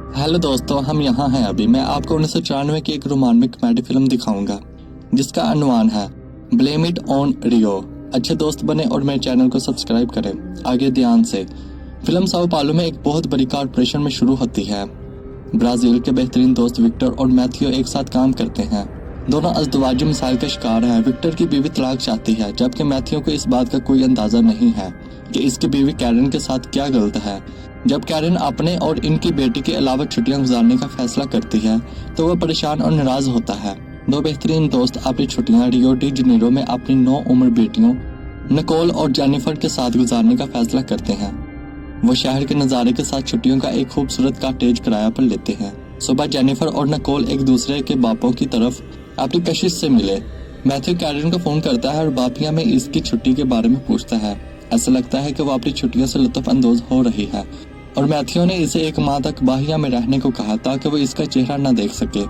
Hello दोस्तों, हम यहाँ हैं अभी। मैं आपको 1994 की एक रोमांटिक कॉमेडी फिल्म दिखाऊंगा जिसका अनुमान है ब्लेम इट ऑन रियो। अच्छे दोस्त बने और मेरे चैनल को सब्सक्राइब करें। आगे ध्यान से। फिल्म साओ पाउलो में एक बहुत बड़ी कॉरपोरेशन में शुरू होती है। ब्राजील के बेहतरीन दोस्त विक्टर और मैथ्यू एक साथ काम करते हैं। दोनों अज़दवाजी मिसाइल का शिकार है। विक्टर की बीवी तलाक चाहती है, जबकि मैथ्यू को इस बात का कोई अंदाजा नहीं है कि इसकी बीवी कैरन के साथ क्या गलत है। जब कैरन अपने और इनकी बेटी के अलावा छुट्टियां गुजारने का फैसला करती है तो वह परेशान और नाराज होता है। दो बेहतरीन दोस्त अपनी छुट्टियां रियो डी जनेरो में अपनी 9 उम्र बेटियों निकोल और जेनिफर के साथ गुजारने का फैसला करते हैं। वो शहर के नज़ारे के साथ छुट्टियों का एक खूबसूरत कॉटेज किराया पर लेते हैं। सुबह जेनिफर और निकोल एक दूसरे के बापों की तरफ अपनी कशिश से मिले। मैथ्यू कैरन को फोन करता है और बापिया में इसकी छुट्टी के बारे में पूछता है। ऐसा लगता है कि वो अपनी छुट्टियों से लुत्फ अंदोज हो रही है और मैथ्यू ने इसे एक माह तक बाहिया में रहने को कहा ताकि वो इसका चेहरा न देख सके।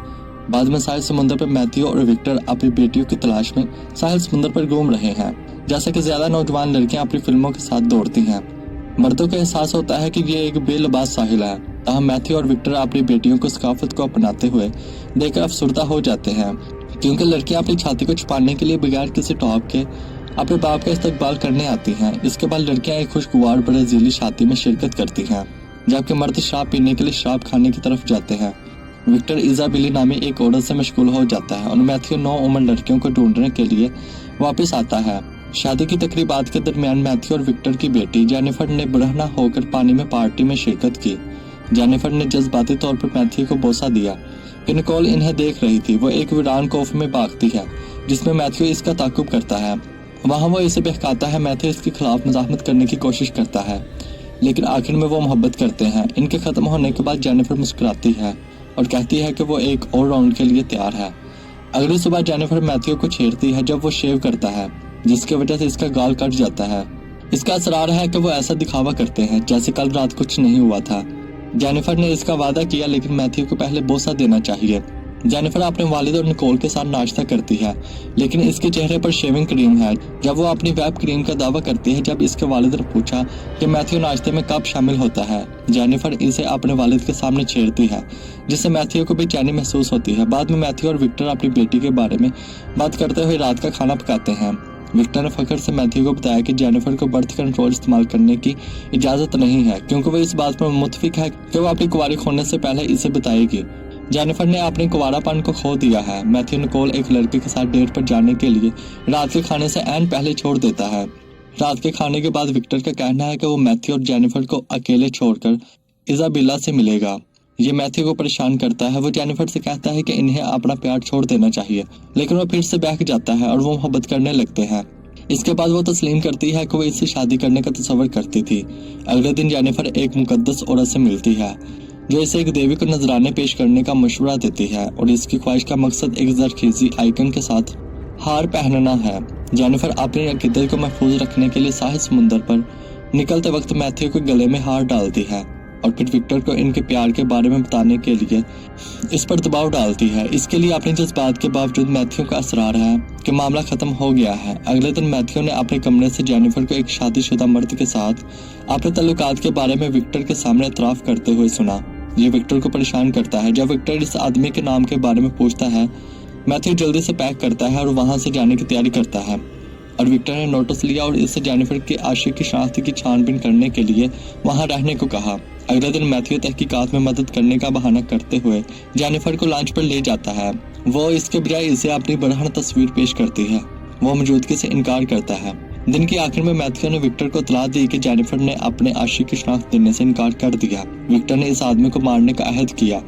बाद में साहिल समुद्र पर मैथ्यू और विक्टर अपनी बेटियों की तलाश में साहिल समुद्र पर घूम रहे हैं। जैसा कि ज्यादा नौजवान लड़कियां अपनी फिल्मों के साथ दौड़ती हैं, मर्दों को एहसास होता है कि ये एक बेलबास साहिल है। तब मैथ्यू और विक्टर अपनी बेटियों को सकाफत को अपनाते हुए देखकर अफसुर्दा हो जाते हैं, क्योंकि लड़कियां अपनी छाती को छुपाने के लिए बगैर किसी टॉप के अपने बाप का इस्तकबाल करने आती हैं। इसके बाद लड़कियां एक खुशगवार ब्राजीली शादी में शिरकत करती हैं, जबकि मर्द शराब पीने के लिए शराब खाने की तरफ जाते हैं। विक्टर इजाबिली नामी एक औरत से मशगूल हो जाता है और मैथ्यू 9 उम्र लड़कियों को ढूंढने के लिए वापस आता है। शादी की तकरीबात के दरमियान मैथ्यू और विक्टर की बेटी जेनिफर ने बुरहना होकर पानी में पार्टी में शिरकत की। जेनिफर ने जज्बाती तौर पर मैथ्यू को बोसा दिया कि निकोल इन्हें देख रही थी। वो एक वीरान कोफ में भागती है जिसमें मैथ्यू इसका ताकुब करता है। वहाँ वो इसे बहकाता है। मैथ्यू इसके खिलाफ मज़ाहमत करने की कोशिश करता है, लेकिन आखिर में वो मोहब्बत करते हैं। इनके खत्म होने के बाद जेनिफर मुस्कुराती है और कहती है कि वो एक और राउंड के लिए तैयार है। अगली सुबह जेनिफर मैथ्यू को छेड़ती है जब वो शेव करता है, जिसकी वजह से इसका गाल कट जाता है। इसका असरार है कि वो ऐसा दिखावा करते हैं जैसे कल रात कुछ नहीं हुआ था। जेनिफर ने इसका वादा किया, लेकिन मैथ्यू को पहले बोसा देना चाहिए। जेनिफर अपने वालिद और निकोल के साथ नाश्ता करती है, लेकिन इसके चेहरे पर शेविंग क्रीम है। जब वो अपनी वेब क्रीम का दावा करती है, जब इसके वालिद ने पूछा कि मैथ्यू नाश्ते में कब शामिल होता है, जेनिफर इसे अपने वालिद के सामने छेड़ती है, जिससे मैथ्यू को बेचैनी महसूस होती है। बाद में मैथ्यू और विक्टर अपनी बेटी के बारे में बात करते हुए रात का खाना पकाते हैं। विक्टर ने फखर से मैथ्यू को बताया कि जेनिफर को बर्थ कंट्रोल इस्तेमाल करने की इजाजत नहीं है, क्योंकि वो इस बात पर मुत्फिक है कि वो अपनी कुंवारी खोने से पहले इसे बताएगी। जेनिफर ने अपने कुंवारापन को खो दिया है। मैथ्यू निकोल एक लड़के के साथ डेट पर जाने के लिए रात के खाने से ऐन पहले छोड़ देता है। रात के खाने के बाद विक्टर का कहना है कि वो मैथ्यू और जेनिफर को अकेले छोड़कर इजाबिला से मिलेगा। ये मैथ्यू को परेशान करता है। वो जेनिफर से कहता है कि इन्हें अपना प्यार छोड़ देना चाहिए, लेकिन वो फिर से बहक जाता है और वो मोहब्बत करने लगते हैं। इसके बाद वो तस्लीम करती है कि वो इससे शादी करने का तस्वर करती थी। अगले दिन जेनिफर एक मुकद्दस औरत से मिलती है जो इसे एक देवी को नजराने पेश करने का मशवरा देती है, और इसकी ख्वाहिश का मकसद एक जरखेजी आइकन के साथ हार पहनना है। जेनिफर अपनी अकीदत को महफूज रखने के लिए साहिल समुद्र पर निकलते वक्त मैथ्यू के गले में हार डालती है और फिर विक्टर को इनके प्यार के बारे में बताने के लिए इस पर दबाव डालती है। इसके लिए अपने जज्बात के बावजूद मैथ्यू का असरार है कि मामला खत्म हो गया है। अगले दिन मैथ्यू ने अपने कमरे से जेनिफर को एक शादीशुदा मर्द के साथ अपने तल्लुकात के बारे में विक्टर के सामने एतराफ़ करते हुए सुना। ये विक्टर को परेशान करता है। जब विक्टर इस आदमी के नाम के बारे में पूछता है, मैथ्यू जल्दी से पैक करता है और वहां से जाने की तैयारी करता है। और विक्टर ने नोटिस लिया और इससे जेनिफर के आशिक की शनाख्ती की छानबीन करने के लिए वहां रहने को कहा। अगले दिन मैथ्यू तहकीकात में मदद करने का बहाना करते हुए जेनिफर को लंच पर ले जाता है। वो इसके बजाय इसे अपनी बरहन तस्वीर पेश करती है। वो मौजूदगी से इनकार करता है। दिन के आखिर में मैथ्यू ने विक्टर को इत्तला दी कि जेनिफर ने अपने आशिक की शनाख्त देने से इनकार कर दिया। विक्टर ने इस आदमी को मारने का अहद किया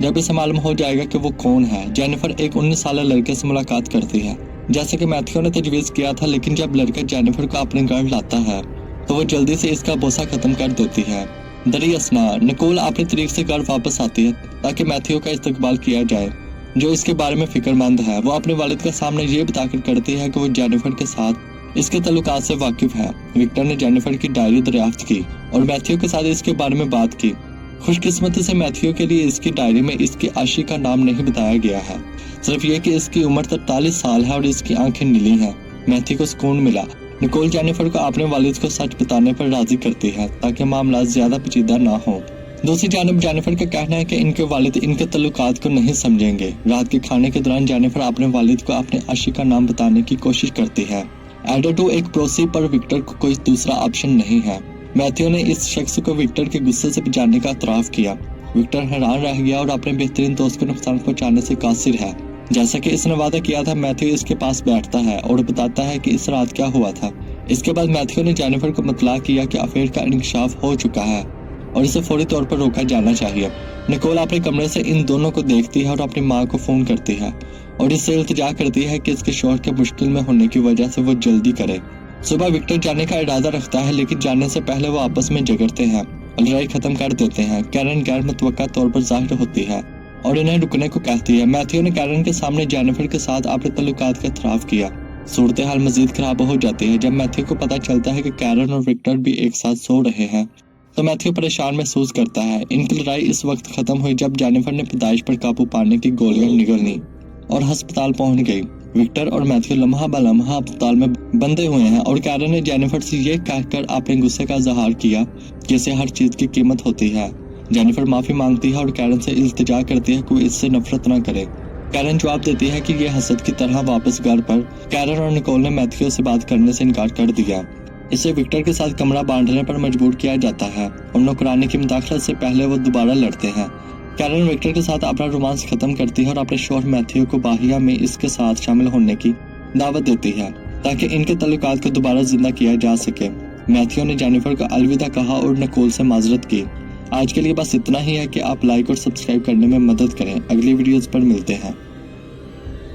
जब इसे मालूम हो जाएगा कि वो कौन है। जेनिफर एक 19 साल लड़के से मुलाकात करती है, जैसे कि मैथ्यू ने तजवीज़ किया था, लेकिन जब लड़का जेनिफर को अपने घर लाता है तो वो जल्दी से इसका बोसा खत्म कर देती है। दरियासना निकोल अपनी तरीक से घर वापस आती है ताकि मैथ्यू का इस्तकबाल किया जाए, जो इसके बारे में फिक्रमंद है। वो अपने वालिद के सामने ये बताकर करती है कि वो जेनिफर के साथ इसके तल्लुकात से वाकिफ है। विक्टर ने जेनिफर की डायरी दरियाफ्त की और मैथ्यू के साथ इसके बारे में बात की। खुशकिस्मती से मैथ्यू के लिए इसकी डायरी में इसकी आशिक का नाम नहीं बताया गया है, सिर्फ ये कि इसकी उम्र 43 साल है और इसकी आंखें नीली हैं। मैथ्यू को सुकून मिला। निकोल जेनिफर को अपने वालिद को सच बताने पर राजी करती है ताकि मामला ज्यादा पेचीदा ना हो। दूसरी जानब जेनिफर का कहना है कि इनके वालिद इनके तल्लुकात को नहीं समझेंगे। रात के खाने के दौरान जेनिफर अपने वालिद को अपने आशिक का नाम बताने की कोशिश करती है। एडा 2 एक पड़ोसी पर विक्टर को कोई दूसरा ऑप्शन नहीं है। मैथ्यू ने इस शख्स को विक्टर के गुस्से से बचाने का एतराफ़ किया। विक्टर हैरान रह गया और अपने बेहतरीन दोस्त को नुकसान पहुंचाने से कासिर है। जैसा कि इसने वादा किया था, मैथ्यू इसके पास बैठता है और बताता है कि इस रात क्या हुआ था। इसके बाद मैथ्यू ने जेनिफर को मुतला किया कि अफेयर का इंकशाफ हो चुका है और इसे फौरी तौर पर रोका जाना चाहिए। निकोल अपने कमरे से इन दोनों को देखती है और अपनी माँ को फोन करती है और इससे इल्तिजा करती है कि इसके शौहर के मुश्किल में होने की वजह से वो जल्दी करे। सुबह विक्टर जाने का इरादा रखता है, लेकिन जाने से पहले वो आपस में झगड़ते हैं और लड़ाई खत्म कर देते हैं। कैरन गैर मुतवक्का तौर पर जाहिर होती है और इन्हें रुकने को कहती है। मैथ्यू ने कैरन के सामने जेनिफर के साथ अपने तल्लुकात का एतराफ़ किया। सूरत हाल मजीद खराब हो जाती है जब मैथ्यू को पता चलता है कि कैरन और विक्टर भी एक साथ सो रहे हैं, तो मैथ्यू परेशान महसूस करता है। इनकी लड़ाई इस वक्त खत्म हुई जब जेनिफर ने पैदाइश पर काबू पाने की गोलियां निगल और अस्पताल पहुंच गई। विक्टर और मैथ्यू लम्हा ब लम्हा अस्पताल में बंधे हुए हैं और कैरन ने जेनिफर से ये कहकर अपने गुस्से का इजहार किया कि इसे हर चीज की कीमत होती है। जेनिफर माफी मांगती है और कैरन से इल्तिजा करती है कि वो इससे नफरत न करे। कैरन जवाब देती है कि ये हसद की तरह वापस घर पर कैरन और निकोल ने मैथ्यू से बात करने से इनकार कर दिया। इसे विक्टर के साथ कमरा बांटने पर मजबूर किया जाता है और नौकरानी की मुदाखलत से पहले वो दोबारा लड़ते हैं। कैरन विक्टर के साथ अपना रोमांस खत्म करती है और अपने शौहर मैथ्यू को बाहिया में इसके साथ शामिल होने की दावत देती है ताकि इनके तल्लुकात को दोबारा जिंदा किया जा सके। मैथ्यू ने जेनिफर को अलविदा कहा और निकोल से माजरत की। आज के लिए बस इतना ही है कि आप लाइक और सब्सक्राइब करने में मदद करें। अगली वीडियोस पर मिलते हैं।